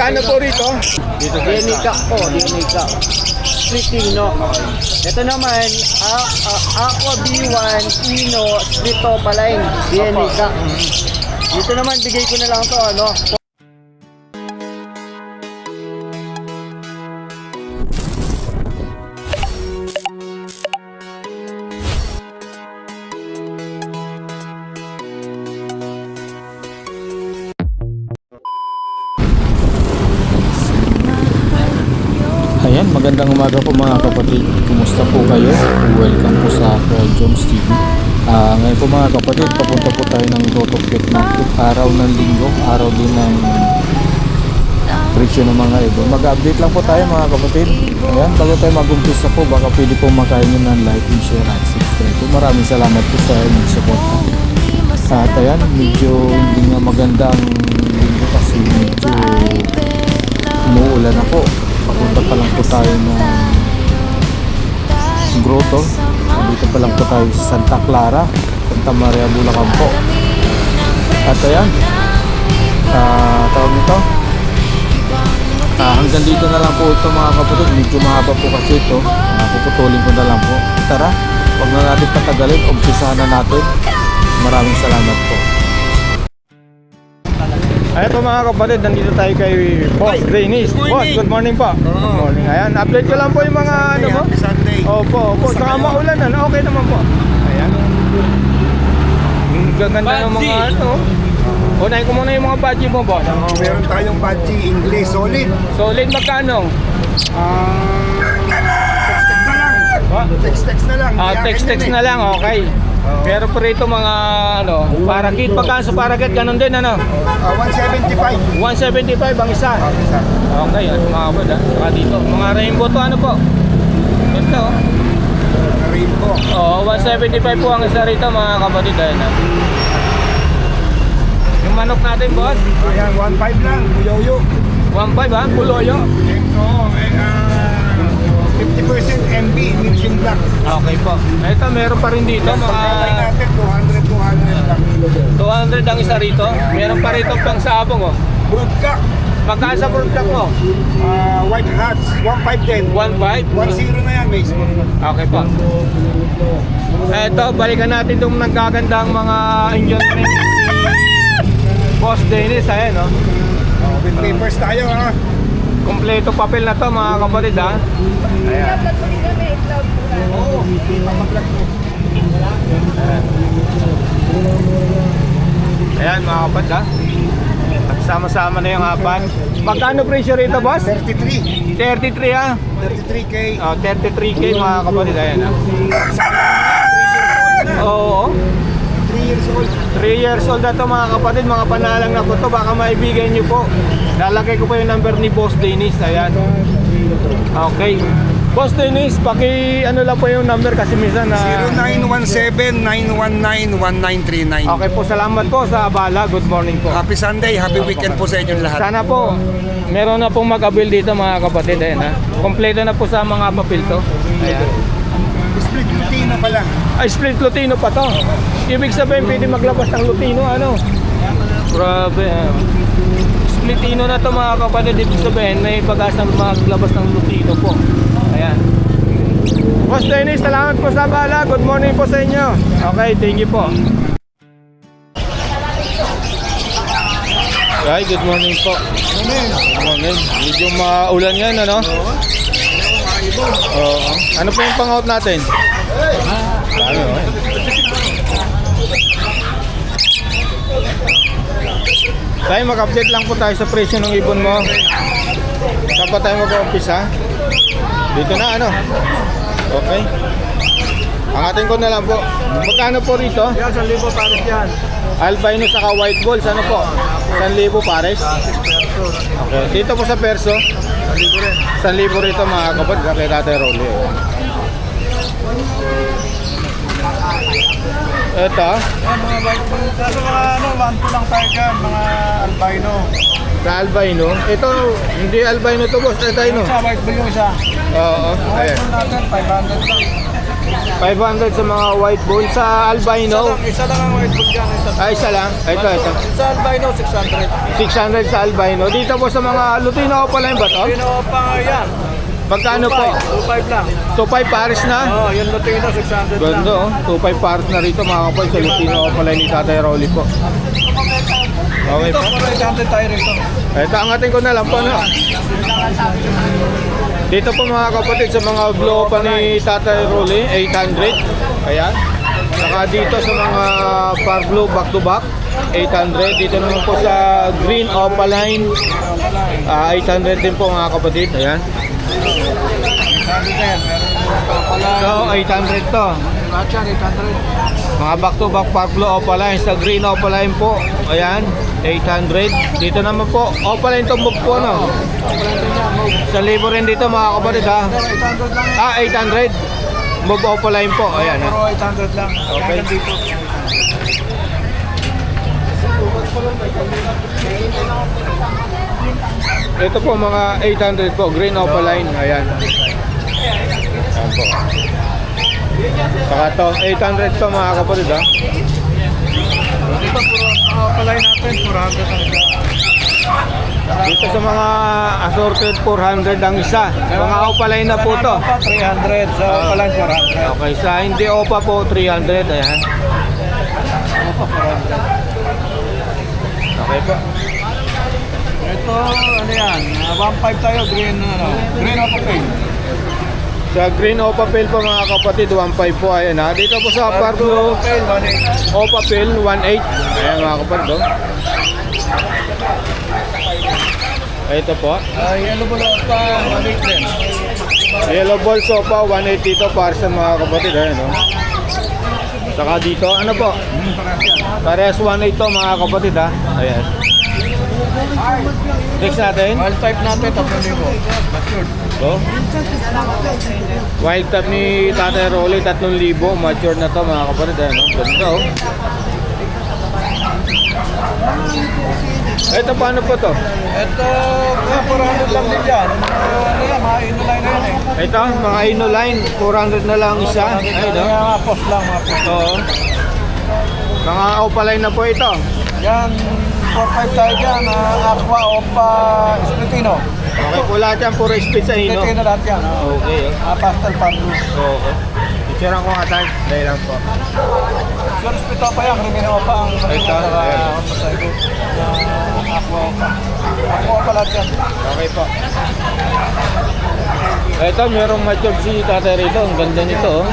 Magkano po rito? Dito sa DNA Cup po, DNA Cup. Splitino. Ito naman, Aqua B1, Ino, Splito Palain, DNA Cup. Dito naman, bigay ko na lang to, ano. Ayan, magandang umaga po mga kapatid. Kumusta po kayo? Welcome po sa Jones TV. Ngayon po mga kapatid, papunta po tayo ng Rotopet Market. Araw ng linggo, araw din ng presyo ng mga ibon. Mag-update lang po tayo mga kapatid. Ayan, bago tayo mag-umpisa po, baka pwede po makain nyo ng like and share at subscribe po. Maraming salamat po sa inyong support. At ayan, medyo hindi nga magandang linggo kasi medyo umuulan na po. Papunta pa lang po tayo ng grotto. Dito pa lang po tayo sa Santa Clara, Santa Maria, Bulacan po. At ayan, tawag nito, hanggang dito na lang po ito mga kapatid. Medyo mahaba po kasi ito. Puputulin ko na lang po. Tara, huwag na natin patagalin, umpisahan na natin. Maraming salamat po. Ayan po mga kapatid, nandito tayo kay Boss Dennis. Boss, good morning po. Good morning. Ayan, update ko lang po yung mga ano mo. Happy Sunday. Opo, saka maulan na, okay naman po. Ayan. Ang gaganda ng mga ano. Unahin ko muna yung mga budget mo, boss. Meron tayong Badgie English solid. Solid magkano? Text na lang. Text na lang, okay. Pero po rito mga ano, parakit, pagkaan sa parakit, ganun din ano? 175. 175 ang isa. Okay, at mga kapatid saka dito, mga rainbow to ano po? Ito oh. Rainbow. Oo, 175 po ang isa rito mga kapatid. Ayan na. Yung manok natin boss, Ayan, 15 lang. Kuyoyo. 1.5 ha, puloyo. Oo, 50% MB, Mixing Black. Okay po. Ito meron pa rin dito mga Pagkakay natin, 200 lang. 200 ang isa rito. Meron pa rito pang sabong oh. Broodcock. Magkano sa product mo? White Hats, 15 din. 1.5? 1-0 na yan, may score. Okay po. Eto, balikan natin itong nagagandang mga Indian print ni Boss Dennis. Ayan, no? With papers tayo, ha? Kompleto papel na to mga kapatid, ha? Ayan. Oo, papaplug mo. Ayan mga kapatid, ha? Sama-sama na yung apat. Magkano presyo rito, boss? 33. 33, ha? 33K. 33K mga kapatid. Ayan, ha? Oo. 3 years old. 3 years old na to mga kapatid, mga panalang na po to, baka maibigay nyo po. Lalagay ko po yung number ni Boss Dennis. Ayan. Okay. Boss Dennis, paki ano lang po yung number kasi minsan na 0917-919-1939. Okay po, salamat po sa abala. Good morning po. Happy Sunday, happy weekend po sa inyong lahat. Sana po meron na pong mag-avail dito mga kapatid. Ayan, ha? Kompleto na po sa mga papel to. Ayan. Split Lutino pala. Ay, split Lutino pa to. Ibig sabihin pwede maglabas ng Lutino, ano? Grabe. Splitino na to mga kapatid. Ibig sabihin may pag-asa maglabas ng Lutino po. Ayan. Boss Dennis, salamat po sa bala. Good morning po sa inyo. Okay, thank you po. Ay, good morning po. Good morning. Medyo maulan yan, ano? Oo. Ano po yung pang-out natin? Ano, eh? Tayo mag-update lang po tayo sa presyo ng ibon mo. Saan pa tayo mag-umpisa? Dito na ano? Okay. Angatin ko na lang po. Magkano po rito? Yan, 1,000 pares yan. Albino saka white balls, ano po? 1,000 pares? Okay. Dito po sa perso? 1,000 rin. 1,000 rito mga kapatid. Kaya Tatay Rolly. Ito. Mga white balls. Kaso mga ano, 1-2 lang tayo dyan, mga albino. Na albino. Ito, hindi albino to boss. Ito, no? Sa white ball yung isa. Oo. White Ayan. ball natin, 500 lang. 500 sa mga white bone. Sa albino, Isa lang ang white book dyan. isa lang. Ito. Sa albino, 600. 600 sa albino. Dito po sa mga Lutino Opaline ba to? Lutino pa nga yan. Magkano po? 2.5 lang. 2.5 pares na? Oo, yung Lutino, 600 lang. Ganda oh. 2.5 pares na rito mga kapal sa Lutino Opaline ni Tatay Rolly po. Okay Ito, po. 400 tayo rito. Ito, angatin ko na lang po na. Dito po mga kapatid sa mga blow pa ni Tatay Rolly, 800. Ayan. Saka dito sa mga par blue back to back, 800. Dito naman po sa green Opaline, 800 din po mga kapatid. Ayan. 800 na yan. Meron pala. So, 800 to. Lahat yan, 800. Mga back to back par blue Opaline sa green Opaline po. Ayan, 800. Dito naman po, Opaline to move po no. Sa libo rin dito mga kapatid ha. 800 lang. 800. Move Opaline po. Ayan ha. Puro 800 lang. Okay. Hanggang dito. Ito po mga 800 po, green Opaline. Ayan. Ayan po. Saka to, 800 to mga kapatid ha. Dito, puro palay natin, 400 ang isa. Dito sa mga assorted 400 ang isa. Mga Opaline na po to. Pa, 300. Sa palay, 400. Okay, sa hindi Opa po 300. Ayan. Pa, 400. Okay po. Ito, ano yan? 1.5 tayo, green, green o pink. Sa green Opa Pale po mga kapatid, 1.5 po. Ayan ha. Dito po sa par blue Okay, 1.8. Opa Pale, 1.8. Ayan mga kapatid oh. Ito po. Yellow bulo pa, 1.8 din. Yellow ball sopa, 1.8 dito para sa mga kapatid. Ayan oh. Saka dito, ano po? Parehas yan. Parehas 1.8 to mga kapatid ha. Ayan. Next natin. Wild type natin, 3,000. Matured. So, wild type ni Tatay Rolly, 3,000. Mature na to mga kapatid. Ayan oh. Ganda oh. Ito paano po to? Ito, 400 lang din dyan. Ano yan, mga inulay na yan eh. Ito, mga Inoline, 400 na lang isa. Ay, no? Mga post lang, mga post. Oo. Mga Opaline na po ito. Yan, 4.5 tayo dyan. Aqua o pa Splitino. Okay po lahat yan, puro speed sa Ino. Splitino lahat yan. Okay, oh. Pastel pan blue. Oo. Itsura ko nga tayo. Dahil lang po. Yung Splito pa yan, Crimino pa ang Ito, ayan. Aqua o pa. Aqua o pa lahat yan. Okay po. Ito, merong mature si Tatay rito. Ang ganda nito, oh.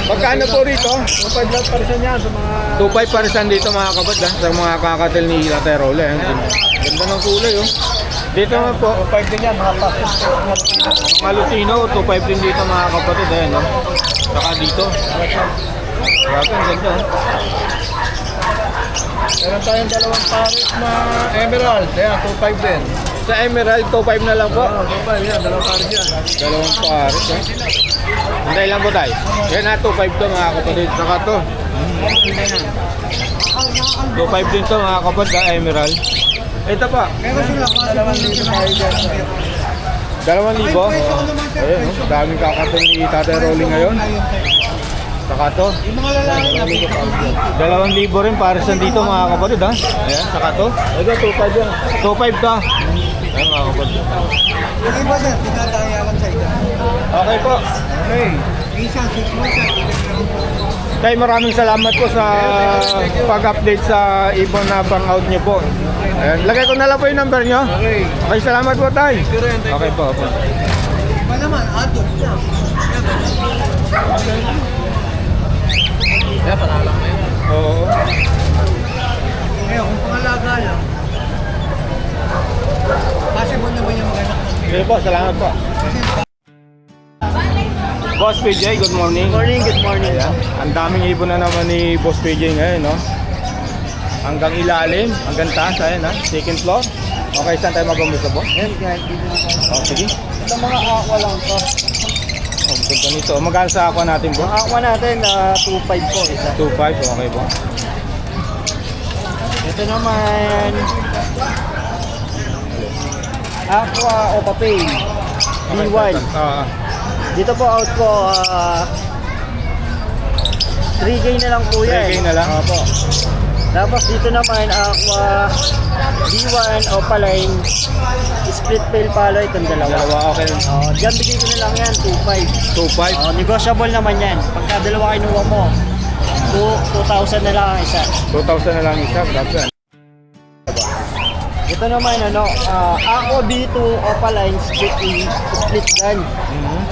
Magkano po rito? 2.5 lang parisan yan sa mga... 2.5 parisan dito mga kapatid, ha? Sa mga kakatil ni Tatay Rolly. Ganda ng kulay, oh. Dito naman po, 2.5 din yan, mga pastel. mga Lutino, 2.5 din dito mga kapatid, ayan, no? Saka dito. Grabe, ang ganda, oh. Meron tayong dalawang pares na emerald. Ayan, 2.5 din. Sa Emerald, 2.5 na lang po. Oo, 2.5 yan, dalawang pares yan. Dalawang pares, eh. Hintay lang po tayo. Yan na, 2.5 to mga kapatid. Saka to. 2.5 din to mga kapatid, ha, Emerald. Ito pa, Meron sila, dalawang libo tayo dyan. 2,000. Ayun, no? Daming kakatil ni Tatay Rolly ngayon. Saka to. 2,000 rin para sa dito mga kapatid, ha. Ayan, saka to. Ito, 2.5 yan. 2.5 to. Ayan mga kapatid. Yung iba sir, tinataya lang sa ito. Okay po. Okay. Isa, 6 months. Tay, maraming salamat po sa pag-update sa ibon na pang-out nyo po. Ayan, lagay ko na lang po yung number nyo. Okay. Okay, salamat po tay. Thank you rin, thank you. Okay po. Ba naman, ato. Kaya panalang na yun. Oo. Ngayon, kung pangalaga lang, possible na ba yung maganda? Sige po, salamat po. Boss PJ, good morning. Good morning. Ayan, ang daming ibon na naman ni Boss PJ ngayon, no? Hanggang ilalim, hanggang taas, ayan ha, second floor. Okay, saan tayo mag-umpisa po? Yan, guys. Oh, sige. Ito mga aqua lang to. Oh, ganda nito. Magkano sa aqua natin po? Ang aqua natin, 2.5 po isa. 2.5, okay po. Ito naman, aqua o papel. B1. Dito po out ko 3K na lang po yan. 3K na lang? Opo. Tapos dito naman Aqua B1 Opaline split tail palo itong dalawa. Dalawa, okay. Diyan bigay ko na lang yan 2.5. 2.5. Negotiable naman yan. Pagka dalawa kinuha mo, 2,000 na lang ang isa. 2,000 na lang isa. Grabe. Ito naman Aqua B2 Opaline split gun.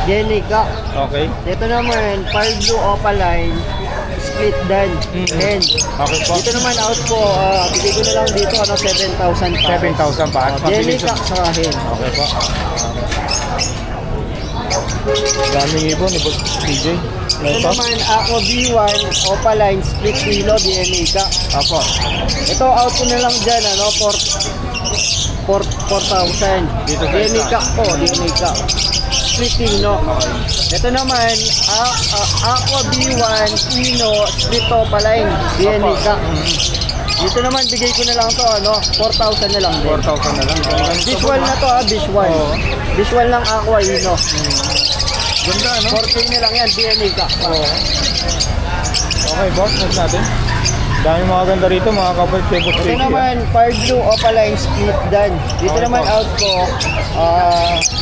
DNA ka. Okay. Ito naman Pearl Blue Opaline split gun. Hen. Okay po. Dito naman out ko, bigay ko na lang dito 7,000 pa. 7,000 pa. DNA ka sa hen. Okay po. Daming ibon ni Boss PJ. Ito naman Aqua B1 Opaline split kilo DNA ka. Apo. Ito out ko na lang dyan 4,000. Dito sa DNA isa. ka po, DNA ka. Split Pino. Ito naman Aqua B1 Pino split Opaline DNA ka. Dito naman bigay ko na lang to 4,000 na lang din. 4,000 na lang. Visual na to visual. Oo. Visual ng Aqua Ino. Ganda, no? 4K na lang yan, DNA ka. Okay, boss. Next natin. Daming mga ganda rito, mga kapatid. Kay Boss Ito PJ. naman, Pearl Blue Opaline split gun. Dito Okay naman po. out ko,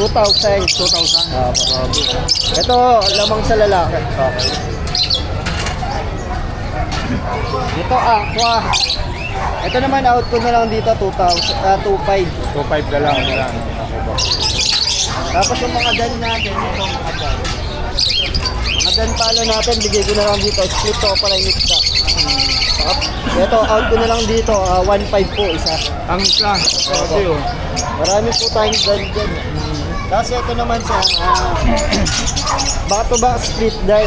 2,000. 2,000. Ito, lamang sa lalaki. Okay. Ito, Aqua. Ito naman out ko na lang dito, 2,500. 2.5 na lang. Okay, boss. Tapos yung mga dan natin, ito mga dan. Mga dan palo natin, bigay ko na lang dito, split Opaline mix up. Ito, out ko na lang dito, 1,500 po isa. Ang isa. Okay, oh. Marami po tayong dan dyan. Tapos ito naman sa back-to-back split dan.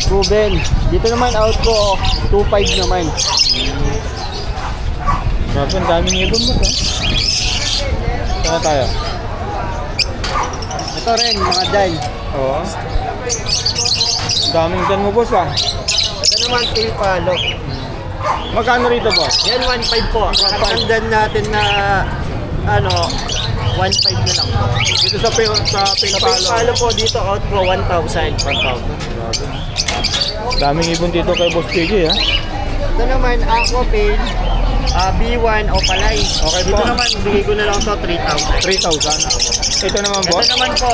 Proven. Dito naman out ko, 2,500 naman. Grabe, ang daming ibon, boss, ha? Saan tayo? Ito rin, mga dan. Oo. Daming dan mo, boss, ha? Ito naman, tail palo. Magkano rito, boss? Yan, 1,500 po. Ang dan natin na, 1,500 na lang po. Dito sa Sa tail Palo. palo po, dito out ko, 1,000. 1,000. Daming ibon dito kay Boss PJ, ha? Ito naman, Aqua Pail, B1 Opaline. Okay Dito po. naman, bigay ko na lang to 3,000. 3,000. Ito naman, Ito boss? naman po,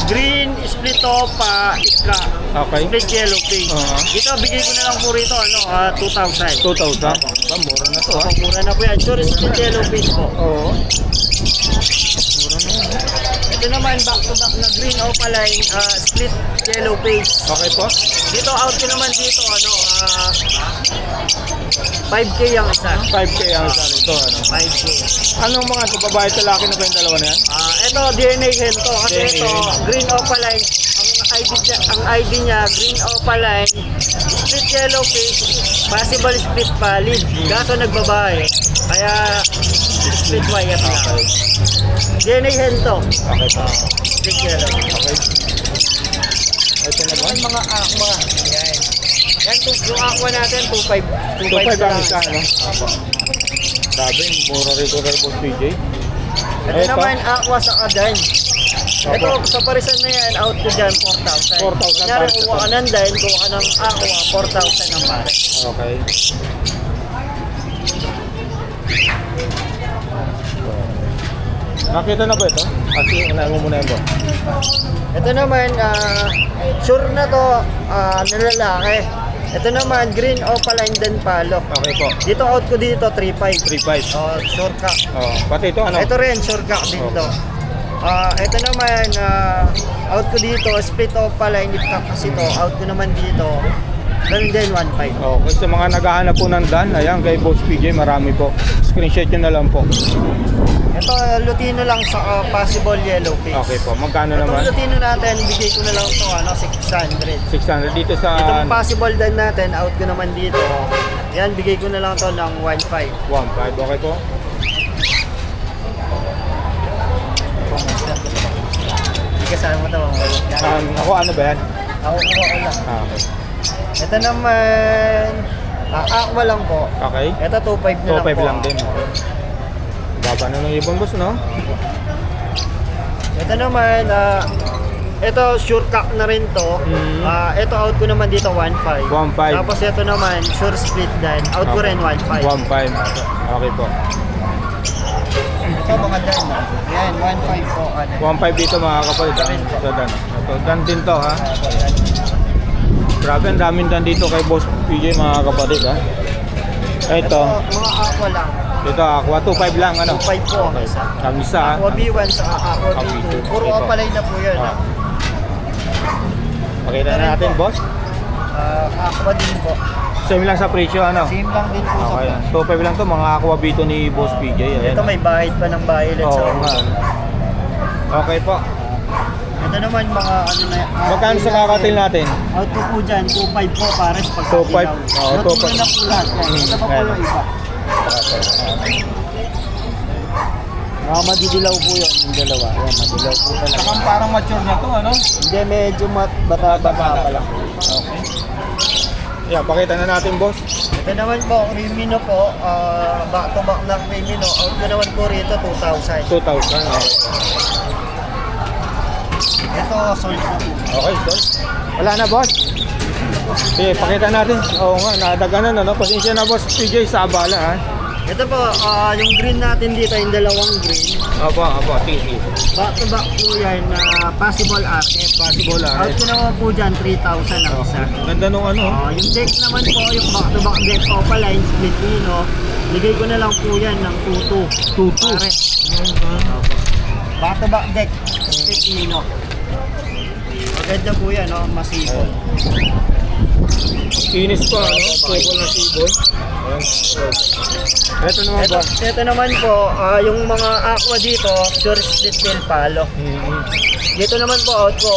green split opa iska. Okay. Split yellow pink. Dito, bigay ko na lang po rito, 2,000. 2,000. Ba, mura na to, ha? Mura na po yan. Sure, split yellow pink po. Oo. Ito naman, back-to-back na green opaline, split yellow pink. Okay po? Dito, out ko naman dito, 5K ang isa. 5K ang isa rito, ano? 5K. Anong mga ito? Babae at lalaki na ba yung dalawa na yan? Ito, DNA hen to. Kasi DNA. ito, green opaline. Ang ID niya, green opaline, split yellow pink, possible split pallid. Kaso nagbabae. Kaya, split white na. DNA hen to. Okay po. Split yellow. Okay. Ito naman. Mga aqua. Yan. Yan, yung aqua natin, 2.5. 2,500 ang isa, ano? Sabi, mura rito kay Boss PJ. Ito naman, aqua sa kadan. Ito, sa parisan na yan, out ko dyan, 4,000. 4,000 Kunyari, pares kuha ka ng dan, kuha ka ng aqua, 4,000 ang pare. Okay. Nakita na ba ito? Kasi unahin mo muna yan, boss. Ito naman, sure na to, nalalaki. Ito naman, green opaline din palo. Okay po. Dito out ko dito, 3.5. 3.5. Oh, sure ka. Oh, pati ito ano? Ito rin, sure ka dito. Ito naman, out ko dito, split opaline, lip cap kasi to, out ko naman dito. Ganun din, 1.5. Oh, kasi sa mga naghahanap po ng dan, ayan kay Boss PJ, marami po. Screenshot nyo na lang po. Ito, Lutino lang sa possible yellow face. Okay po, magkano Itong naman? Lutino natin, bigay ko na lang ito, 600. 600 dito sa Itong possible din natin, out ko naman dito. Yan, bigay ko na lang to ng 1.5. 1.5. Okay po? Hindi kasama to. Ako ano ba yan? Ako lang. Okay. Ito naman, aqua lang po. Okay. Ito 2.5 na lang 2.5 po. lang din. Baba na ng ibon, boss, no? Ito naman, ito sure cock na rin to. Ito out ko naman dito 1.5. 1.5. Tapos ito naman sure split din. Out ko rin 1.5. 1.5. Okay po. Ito mga dan. Yan, 1.5 po. 1.5 dito mga kapatid. Ito dan. Ito dan din to ha. Grabe, ang daming dan dito kay Boss PJ mga kapatid ha. Ito, Mga aqua lang. ito Aqua 2.5 lang ano. 2.5 po ang isa. Ang isa ha. Aqua B1 sa Aqua B2. Puro Ito. opalay na po yun. Ah. Pakita na natin boss. Aqua din po. Same lang sa presyo ano. Same lang din po Okay. sa 2.5 lang to mga Aqua B2 ni Boss PJ. Ayan. Ito may bahid pa ng violet sa Oo ulo. nga. Okay po. Ito naman mga ano na Magkano sa kakatil natin? Auto po dyan, 2.5 po pares pag 2.5. Oo, Ito 2.5. na po lahat. Ito pa po Ayan. yung iba. Mga madidilaw po yun, yung dalawa. Ayan, madilaw po talaga. Saka parang mature na to ano. Hindi, medyo bata-bata pa lang. Okay. Yeah, pakita na natin boss. Ito naman po, Rimino po, back to back na Rimino. Out ko naman po rito, 2,000. 2,000. Okay. Ito, sold po. Okay, so. Wala na boss. Sige, pakita natin. Oo nga, nadaganan ano. Pasensya na boss PJ sa abala ha. Ito po, yung green natin dito, yung dalawang green. Aba, sige. Back to back po yan, possible arket. Possible Out ko naman po dyan, 3,000 ang isa. Ganda nung ano. Yung deck naman po, yung back to back deck Opaline, split Nino, bigay ko na lang po yan ng 2.2. 2.2? Pare. Back to back deck, split Nino. Maganda po yan, no? Masipol. Kinis pa ano. Sibol na sibol. Ayan. Ito naman boss. Ito naman po, yung mga aqua dito, sure split tail palo. Dito naman po out ko,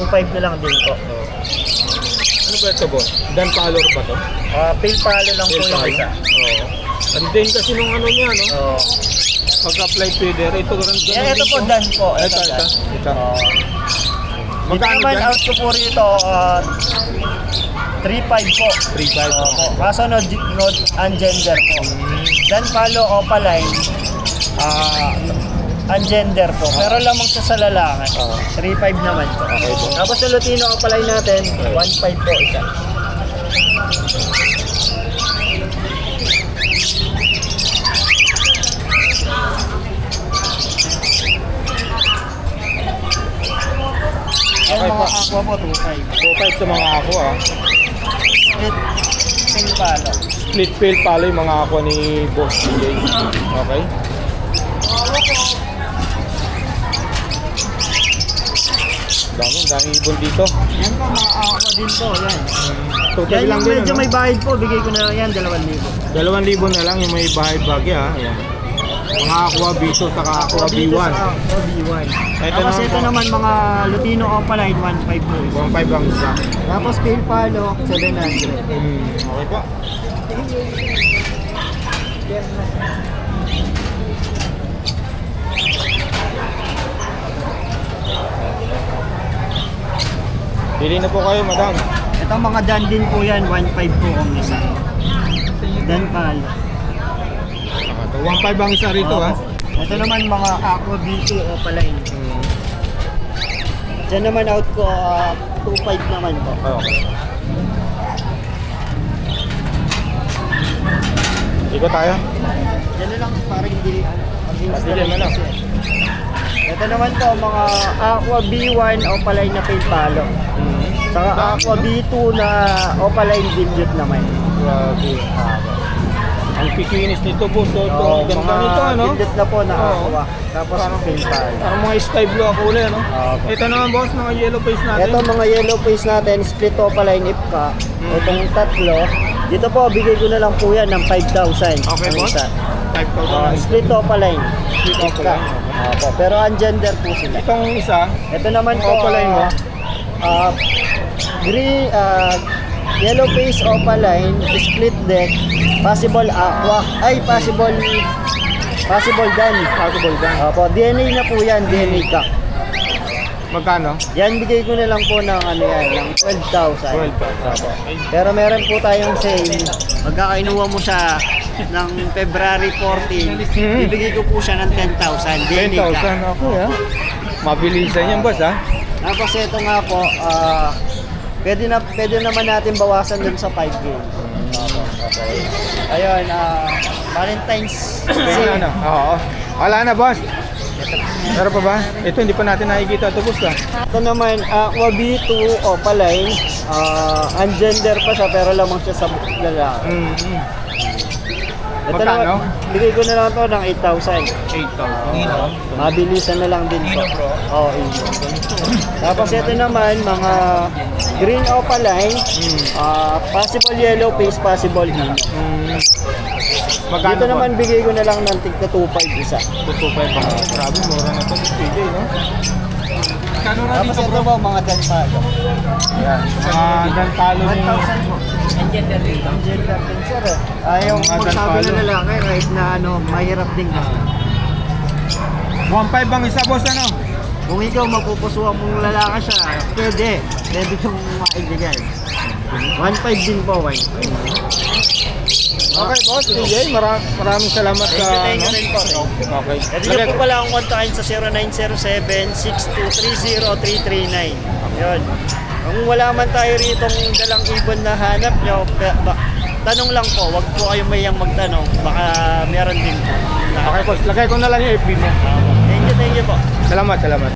2.5 na lang din po. Ano ba ito boss? Dan color ba to? Tail palo lang po yung isa. Oo. Ang din kasi nung ano niya no. Oh. Pagka-fly feeder, ito ganun Ito po, dan po. Ito. Dito Magkano naman dyan? out ko po rito, 3.5 po. 3.5 Opo. Kaso no ungender po. Dan palo opaline, ungender po. Pero lamang siya sa lalaki. 3.5 naman po. Okay po. Tapos sa Lutino opaline natin, 1.5 po isa. Yung Okay mga po. aqua po, 2.5. 2.5 sa mga ako ah. Split pin palo. Split fail pala yung mga ako ni Boss PJ. Okay. Dami ibon dito. Yan po, mga aqua din po. Yan. Total Yan lang yung din medyo ano? may bahid po, bigay ko na yan, 2,000. 2,000 na lang yung may bahay bagya ha. Ayan. Mga Aqua B2 saka Aqua Dito B1. sa Aqua B1. Ito Tapos naman ito po. naman mga Lutino Opaline, 1.5 po. 1.5 ang isa. Tapos Pale Palo, 700. Okay po. Pili na po kayo, madam. Ito mga Dan din po yan, 1.5 po ang isa. Dan Palo. 1.5 ang isa rito ha. Ito naman mga Aqua B2 Opaline. Diyan naman out ko, 2.5 naman po. Okay. Ikot tayo. Yan na lang, parang hindi. Sige, ano? Ito naman po, mga Aqua B1 Opaline na Pale Palo. Saka Aqua B2 na Opaline Dilute naman. Grabe. Ang pikinis nito boss. So, ang ganda nito ano. Dilute na po na Oo. Aqua. Tapos Pale Palo. Parang mga sky blue ang kulay ano. Opo. Ito naman boss, mga yellow face natin. Ito mga yellow face natin, split Opaline Ipka. Itong tatlo. Dito po, bigay ko na lang po yan ng 5,000. Okay ang boss. isa. 5,000. Split Opaline. Split Ipka. Opaline, Opo. Pero ungender po sila. Itong isa, Ito naman po, Opaline mo? green, yellow face Opaline, split deck, possible aqua, possible dan. possible gan. Opo, DNA na po yan, DNA ka. Magkano? Yan, bigay ko na lang po ng ano yan, ng 12,000. 12,000. Pero meron po tayong sale. Magkakainuha mo siya ng February 14, bibigay ko po siya ng 10,000. DNA ka. 10,000 ako ha. Mabilisan yan boss ha. Tapos ito nga po, pwede naman natin bawasan dun sa 5K. Okay. Ayun, Valentine's Ano, ano? Oo. Wala na, boss. Meron pa ba? Ito, hindi pa natin nakikita ito, boss. Ito naman, Aqua B2 Opaline. Ungender pa siya pero lamang siya sa lalaki. Ito Magkano? naman, bigay ko na lang ito ng 8,000. 8,000. Mabilisan na lang din po. Oo, Ino. Tapos ito naman, mga green opaline, possible yellow face, possible Ino. Magkano Dito naman bigay ko na lang ng tigna 2.5 isa. Tutupay pa. Grabe, mura na ito. PJ, no? Kano na Tapos dito, ito bro? po, mga danpalo. Yan. Mga gantalo ni... 1,000 po. Gender din, sir. Yung Mga magsabi danpalo. na lalaki, kahit na mahirap din ka. 1.5 bang isa, boss, ano? Kung ikaw mapupusuan mong lalaki siya, pwede kong maibigay. 1.5 din po, 1.5. Okay, boss. PJ, maraming salamat sa... Thank you rin po. Okay. Pwede nyo po pala akong kontakin sa 0907-6230-339. Yun. Kung wala man tayo rito dalang ibon na hanap nyo, tanong lang po, wag po kayong mayang magtanong. Baka meron din po. Okay, boss. Lagay ko na lang yung FB mo. Thank you po. Salamat, salamat.